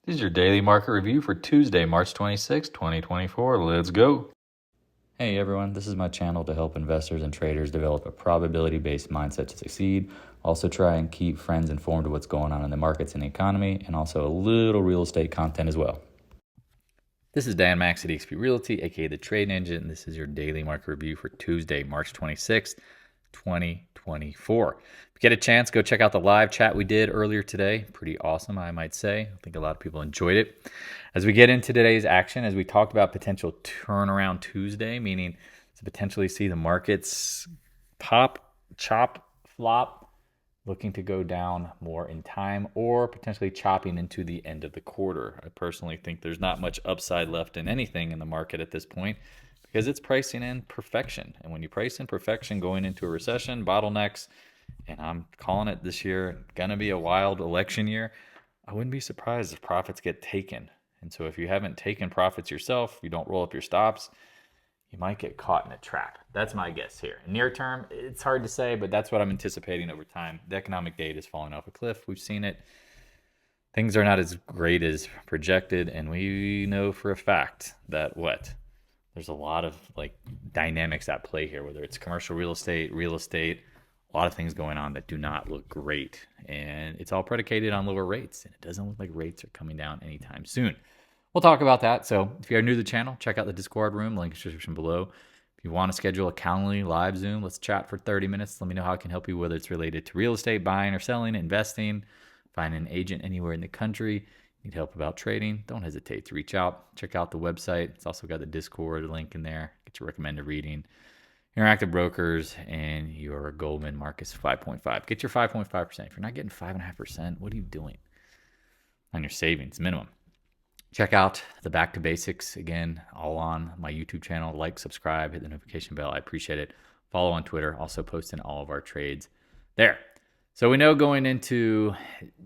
This is your daily market review for Tuesday, March 26, 2024. Let's go. Hey everyone, this is my channel to help investors and traders develop a probability-based mindset to succeed. Also try and keep friends informed of what's going on in the markets and the economy, and also a little real estate content as well. This is Dan Max at eXp Realty, aka the Trading Engine. This is your daily market review for Tuesday, March 26, 2024. If you get a chance, go check out the live chat we did earlier today. Pretty awesome, I might say. I think a lot of people enjoyed it. As we get into today's action, as we talked about potential turnaround Tuesday, meaning to potentially see the markets pop, chop, flop, looking to go down more in time, or potentially chopping into the end of the quarter. I personally think there's not much upside left in anything in the market at this point because it's pricing in perfection. And when you price in perfection going into a recession, bottlenecks, and I'm calling it this year, gonna be a wild election year, I wouldn't be surprised if profits get taken. And so if you haven't taken profits yourself, you don't roll up your stops, you might get caught in a trap. That's my guess here. Near term, it's hard to say, but that's what I'm anticipating over time. The economic data is falling off a cliff. We've seen it. Things are not as great as projected, and we know for a fact that there's a lot of dynamics at play here, whether it's commercial real estate, a lot of things going on that do not look great. And it's all predicated on lower rates, and it doesn't look like rates are coming down anytime soon. We'll talk about that. So if you are new to the channel, check out the Discord room, link in the description below. If you want to schedule a Calendly live Zoom, let's chat for 30 minutes. Let me know how I can help you, whether it's related to real estate, buying or selling, investing, find an agent anywhere in the country, need help about trading, don't hesitate to reach out. Check out the website. It's also got the Discord link in there. Get your recommended reading, Interactive Brokers, and your Goldman Marcus 5.5. Get your 5.5%. If you're not getting 5.5%, what are you doing on your savings minimum? Check out the Back to Basics, again, all on my YouTube channel. Like, subscribe, hit the notification bell. I appreciate it. Follow on Twitter. Also posting all of our trades there. So we know going into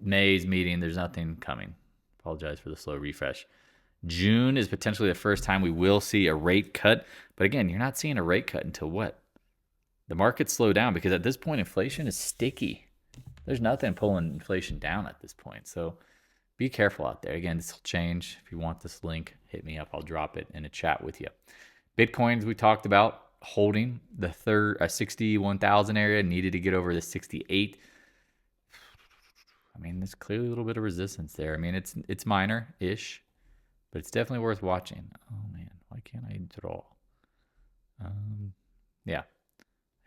May's meeting, there's nothing coming. Apologize for the slow refresh. June is potentially the first time we will see a rate cut. But again, you're not seeing a rate cut until what? The markets slow down, because at this point, inflation is sticky. There's nothing pulling inflation down at this point. So be careful out there. Again, this will change. If you want this link, hit me up. I'll drop it in a chat with you. Bitcoins, we talked about holding the 61,000 area, needed to get over the 68. I mean, there's clearly a little bit of resistance there. I mean, it's minor-ish, but it's definitely worth watching. Oh man, why can't I draw? Yeah.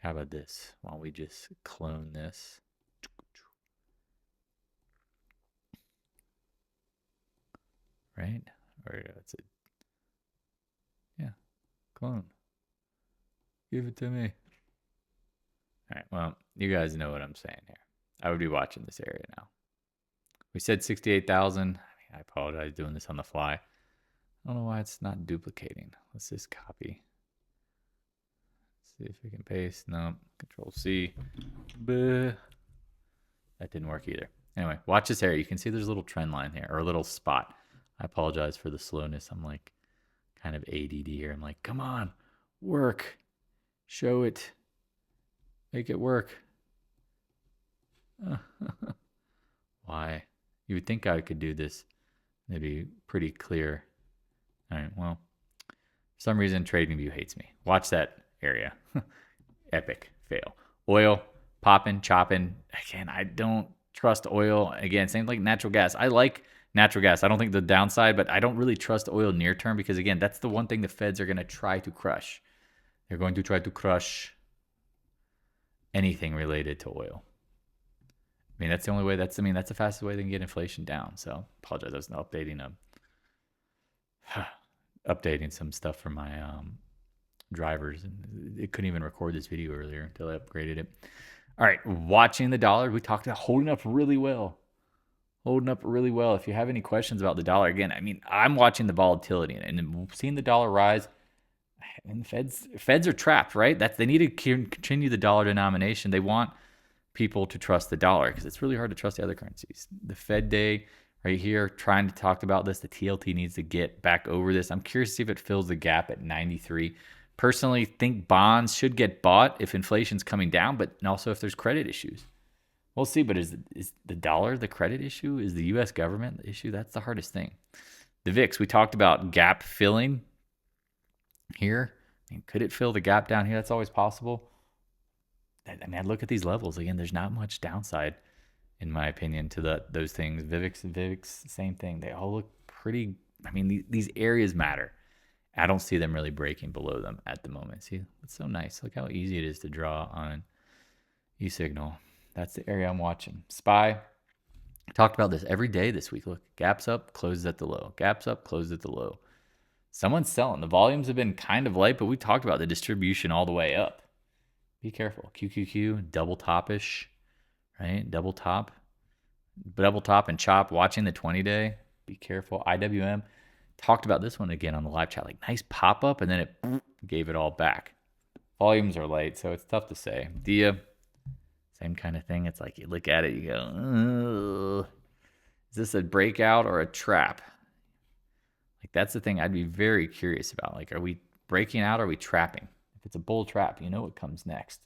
How about this? Why don't we just clone this? Right? Or that's it. Yeah. Clone. Give it to me. All right. Well, you guys know what I'm saying here. I would be watching this area now. We said 68,000. I mean, I apologize doing this on the fly. I don't know why it's not duplicating. Let's just copy. Let's see if we can paste. No. Control C. That didn't work either. Anyway, watch this area. You can see there's a little trend line here, or a little spot. I apologize for the slowness. I'm like kind of ADD here. I'm like, come on, work. Show it. Make it work. Why? You would think I could do this maybe pretty clear. All right, well, for some reason, TradingView hates me. Watch that area. Epic fail. Oil, popping, chopping. Again, I don't trust oil. Again, same like natural gas. I like natural gas. I don't think the downside, but I don't really trust oil near term because, again, that's the one thing the feds are going to try to crush. They're going to try to crush anything related to oil. I mean, that's the only way. That's the fastest way they can get inflation down. So, apologize. I was updating some stuff for my drivers, and it couldn't even record this video earlier until I upgraded it. All right, watching the dollar. We talked about holding up really well. If you have any questions about the dollar, again, I mean, I'm watching the volatility and seeing the dollar rise. And feds are trapped, right? They need to continue the dollar denomination. They want people to trust the dollar because it's really hard to trust the other currencies. The Fed day right here, trying to talk about this. The TLT needs to get back over this. I'm curious to see if it fills the gap at 93. Personally, think bonds should get bought if inflation's coming down, but also if there's credit issues. We'll see, but is the dollar the credit issue? Is the U.S. government the issue? That's the hardest thing. The VIX, we talked about gap filling here. I mean, could it fill the gap down here? That's always possible. I mean, I look at these levels again. There's not much downside, in my opinion, to those things. VIX, same thing. They all look pretty. I mean, these areas matter. I don't see them really breaking below them at the moment. See, it's so nice. Look how easy it is to draw on e-signal. That's the area I'm watching. SPY. Talked about this every day this week. Look, gaps up, closes at the low. Gaps up, closes at the low. Someone's selling. The volumes have been kind of light, but we talked about the distribution all the way up. Be careful. QQQ, double top-ish, right? Double top and chop. Watching the 20-day. Be careful. IWM. Talked about this one again on the live chat. Like, nice pop-up, and then it gave it all back. Volumes are light, so it's tough to say. DIA, same kind of thing. It's like you look at it, you go, is this a breakout or a trap? Like, that's the thing I'd be very curious about. Like, are we breaking out or are we trapping? If it's a bull trap, you know what comes next.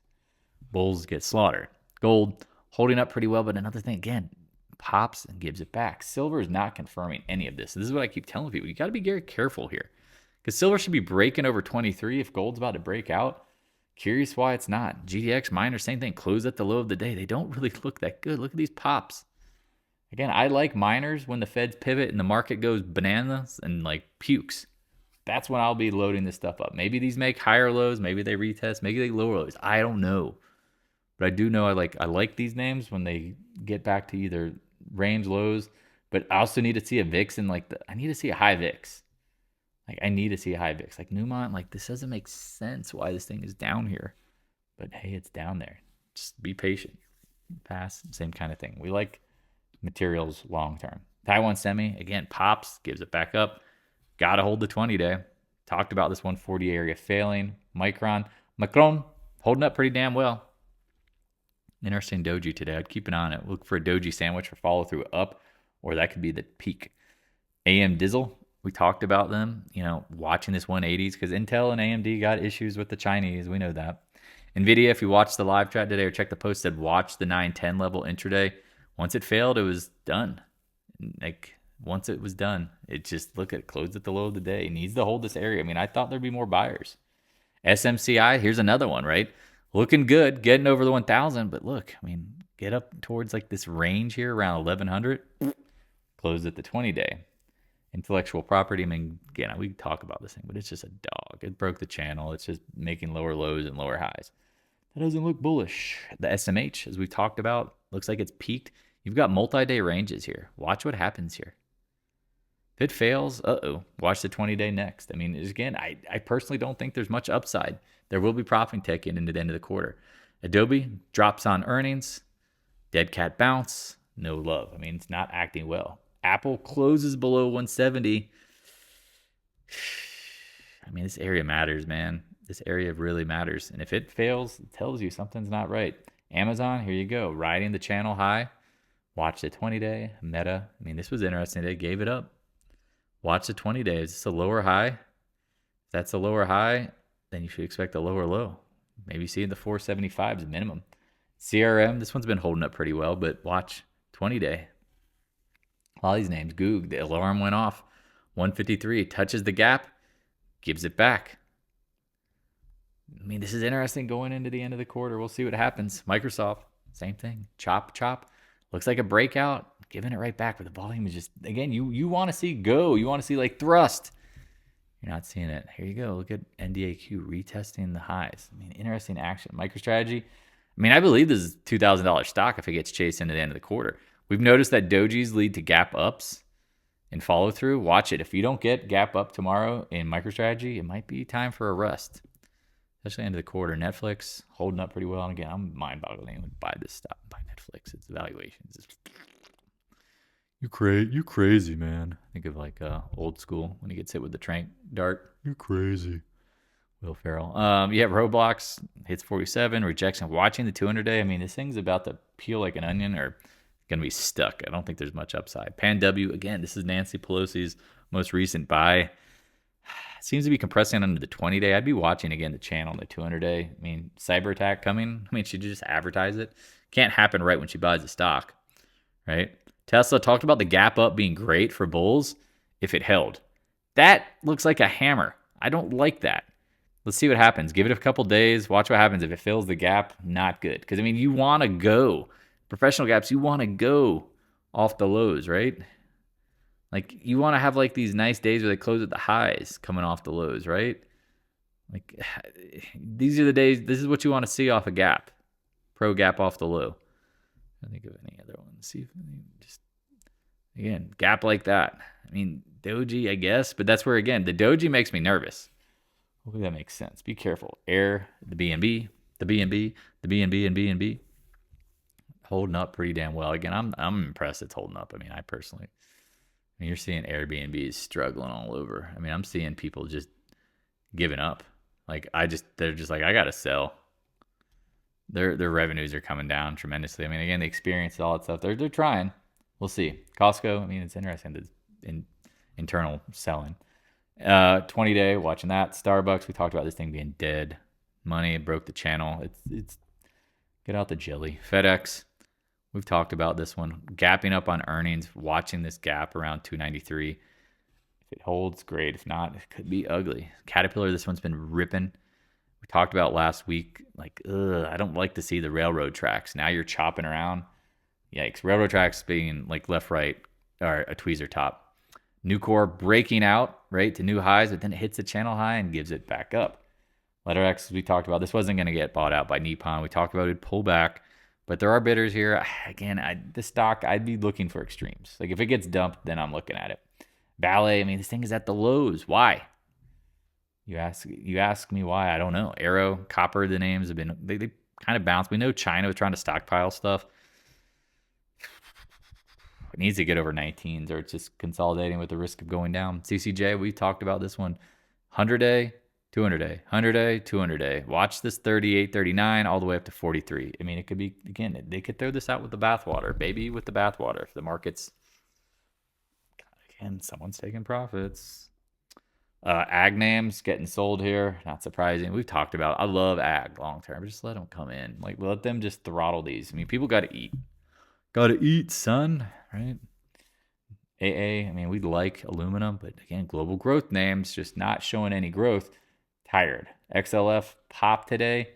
Bulls get slaughtered. Gold holding up pretty well, but another thing, again, pops and gives it back. Silver is not confirming any of this. This is what I keep telling people. You got to be very careful here because silver should be breaking over 23 if gold's about to break out. Curious why it's not. GDX minor, same thing. Close at the low of the day. They don't really look that good. Look at these pops. Again, I like minors when the Feds pivot and the market goes bananas and like pukes. That's when I'll be loading this stuff up. Maybe these make higher lows. Maybe they retest. Maybe they lower lows. I don't know. But I do know I like these names when they get back to either range lows. But I also need to see a VIX and I need to see a high VIX. Like, I need to see a high VIX. Like, Newmont, like, this doesn't make sense why this thing is down here. But, hey, it's down there. Just be patient. PAAS, same kind of thing. We like materials long term. Taiwan Semi, again, pops, gives it back up. Got to hold the 20-day. Talked about this 140 area failing. Macron, holding up pretty damn well. Interesting doji today. I'd keep an eye on it. Look for a doji sandwich for follow through up, or that could be the peak. AMZN, we talked about them, watching this 180s because Intel and AMD got issues with the Chinese. We know that. NVIDIA, if you watched the live chat today or checked the post, said watch the 910 level intraday. Once it failed, it was done. Once it was done, it just, look at it, closed at the low of the day. It needs to hold this area. I mean, I thought there'd be more buyers. SMCI, here's another one, right? Looking good, getting over the 1,000, but look, I mean, get up towards like this range here around 1,100. Closed at the 20-day. Intellectual property, I mean, again, we talk about this thing, but it's just a dog. It broke the channel. It's just making lower lows and lower highs. That doesn't look bullish. The SMH, as we talked about, looks like it's peaked. You've got multi-day ranges here. Watch what happens here. If it fails, watch the 20-day next. I mean, again, I personally don't think there's much upside. There will be profit taken into the end of the quarter. Adobe drops on earnings. Dead cat bounce. No love. I mean, it's not acting well. Apple closes below 170. I mean, this area matters, man. This area really matters. And if it fails, it tells you something's not right. Amazon, here you go. Riding the channel high. Watch the 20-day. Meta. I mean, this was interesting. They gave it up. Watch the 20-day. Is this a lower high? If that's a lower high, then you should expect a lower low. Maybe see the 475s minimum. CRM, this one's been holding up pretty well, but watch 20-day. A lot of these names. GOOG, the alarm went off. 153, touches the gap, gives it back. I mean, this is interesting going into the end of the quarter. We'll see what happens. Microsoft, same thing. Chop. Looks like a breakout. Giving it right back, but the volume is just, again, you want to see go. You want to see like thrust. You're not seeing it. Here you go. Look at NDAQ retesting the highs. I mean, interesting action. MicroStrategy. I mean, I believe this is $2,000 stock if it gets chased into the end of the quarter. We've noticed that dojis lead to gap ups and follow through. Watch it. If you don't get gap up tomorrow in MicroStrategy, it might be time for a rest, especially end of the quarter. Netflix holding up pretty well. And again, I'm mind-boggling to buy this stock, buy Netflix. Its valuations. You crazy, man. Think of like old school when he gets hit with the trank dart. You crazy. Will Ferrell. Roblox hits 47, rejection. Watching the 200-day. I mean, this thing's about to peel like an onion or going to be stuck. I don't think there's much upside. PanW, again, this is Nancy Pelosi's most recent buy. Seems to be compressing under the 20-day. I'd be watching, again, the channel on the 200-day. I mean, cyber attack coming. I mean, should you just advertise it? Can't happen right when she buys the stock, right? Tesla talked about the gap up being great for bulls if it held. That looks like a hammer. I don't like that. Let's see what happens. Give it a couple days. Watch what happens. If it fills the gap, not good. Because, I mean, you want to go. Professional gaps, you want to go off the lows, right? Like, you want to have, like, these nice days where they close at the highs coming off the lows, right? Like, these are the days. This is what you want to see off a gap. Pro gap off the low. I think of any other ones. See if just, again, gap like that. I mean, doji, I guess. But that's where, again, the doji makes me nervous. Hopefully that makes sense. Be careful. Air, the BNB, the BNB, the BNB, and BNB. Holding up pretty damn well. Again, I'm impressed it's holding up. I mean, you're seeing Airbnb struggling all over. I mean, I'm seeing people just giving up. Like, they're just like, I gotta sell. Their revenues are coming down tremendously. I mean, again, the experience, all that stuff. They're trying. We'll see. Costco. I mean, it's interesting. The internal selling. 20-day, watching that. Starbucks, we talked about this thing being dead money. It broke the channel. It's get out the jelly. FedEx, we've talked about this one. Gapping up on earnings, watching this gap around 293. If it holds, great. If not, it could be ugly. Caterpillar, this one's been ripping. We talked about last week, like, I don't like to see the railroad tracks. Now you're chopping around. Yikes. Railroad tracks being like left, right, or a tweezer top. Nucor breaking out, right, to new highs, but then it hits the channel high and gives it back up. LetterX, we talked about, this wasn't going to get bought out by Nippon. We talked about it pull back, but there are bidders here. Again, this stock, I'd be looking for extremes. Like, if it gets dumped, then I'm looking at it. VALE, I mean, this thing is at the lows. Why? You ask me why. I don't know. Arrow, Copper, the names have been, they kind of bounced. We know China was trying to stockpile stuff. It needs to get over 19s or it's just consolidating with the risk of going down. CCJ, we talked about this one. 100-day, 200-day, 100-day, 200-day. Watch this 38, 39, all the way up to 43. I mean, it could be, again, they could throw this out with the bathwater. Baby with the bathwater. If the market's, again, someone's taking profits. Ag names getting sold here. Not surprising. We've talked about, I love ag long term. Just let them come in. Like, let them just throttle these. I mean, people got to eat. Got to eat, son, right? AA, I mean, we like aluminum, but again, global growth names just not showing any growth. Tired. XLF popped today,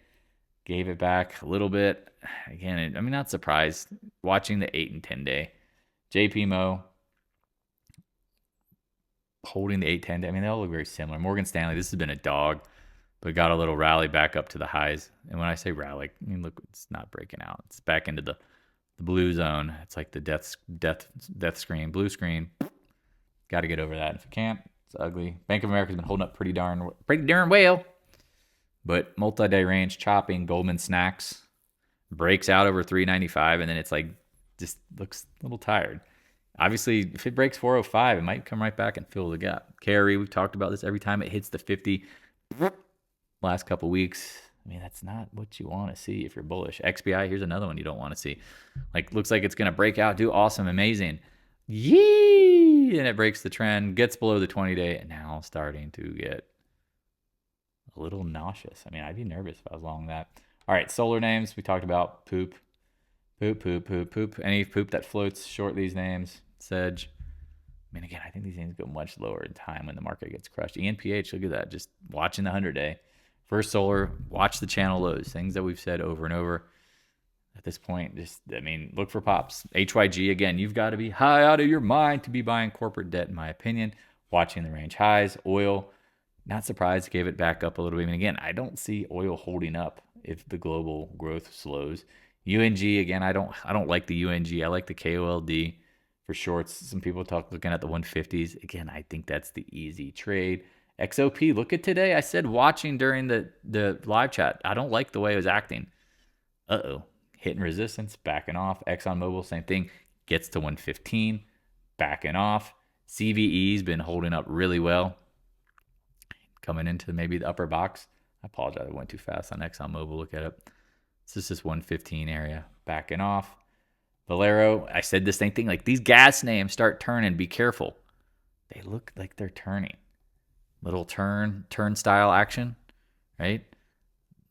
gave it back a little bit. Again, I mean, not surprised. Watching the 8 and 10 day. JPMO holding the 8-10 day. I mean, they all look very similar. Morgan Stanley, this has been a dog, but got a little rally back up to the highs. And when I say rally, I mean, look, it's not breaking out. It's back into the blue zone. It's like the death screen, blue screen. Got to get over that. If you can't, it's ugly. Bank of America's been holding up pretty darn well. But multi-day range chopping. Goldman Sachs breaks out over 395, and then it's like just looks a little tired. Obviously, if it breaks 405, it might come right back and fill the gap. Carry, we've talked about this every time it hits the 50. Last couple weeks. I mean, that's not what you want to see if you're bullish. XBI, here's another one you don't want to see. Like, looks like it's going to break out, do awesome, amazing. Yee! And it breaks the trend, gets below the 20-day, and now starting to get a little nauseous. I mean, I'd be nervous if I was long that. All right, solar names. We talked about poop. Any poop that floats, short these names. Sedge. I mean, again, I think these things go much lower in time when the market gets crushed. ENPH, look at that. Just watching the 100-day. First Solar, watch the channel lows. Things that we've said over and over. At this point, just, I mean, look for pops. HYG, again, you've got to be high out of your mind to be buying corporate debt, in my opinion. Watching the range highs. Oil, not surprised, gave it back up a little bit. I mean, again, I don't see oil holding up if the global growth slows. UNG, again, I don't like the UNG. I like the KOLD for shorts. Some people looking at the 150s. Again, I think that's the easy trade. XOP, look at today. I said watching during the live chat. I don't like the way it was acting. Hitting resistance, backing off. ExxonMobil, same thing. Gets to 115, backing off. CVE's been holding up really well. Coming into maybe the upper box. I apologize, I went too fast on ExxonMobil. Look at it. This is 115 area, backing off. Valero, I said the same thing. Like, these gas names start turning. Be careful. They look like they're turning. Little turnstile action, right?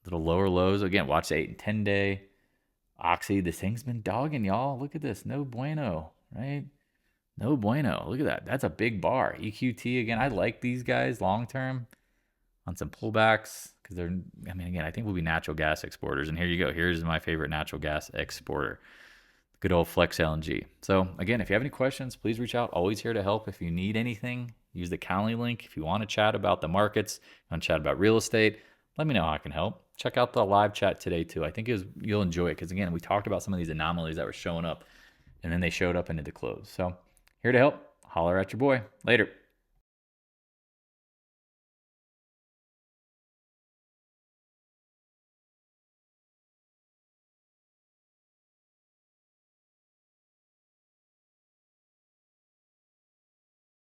Little lower lows. Again, watch the 8 and 10 day. Oxy, this thing's been dogging, y'all. Look at this. No bueno, right? No bueno. Look at that. That's a big bar. EQT again. I like these guys long term on some pullbacks because they're, I mean, again, I think we'll be natural gas exporters. And here you go. Here's my favorite natural gas exporter, good old Flex LNG. So again, if you have any questions, please reach out. Always here to help. If you need anything, use the Calendly link. If you want to chat about the markets, you want to chat about real estate, let me know how I can help. Check out the live chat today too. I think you'll enjoy it because again, we talked about some of these anomalies that were showing up and then they showed up into the close. So here to help. Holler at your boy. Later.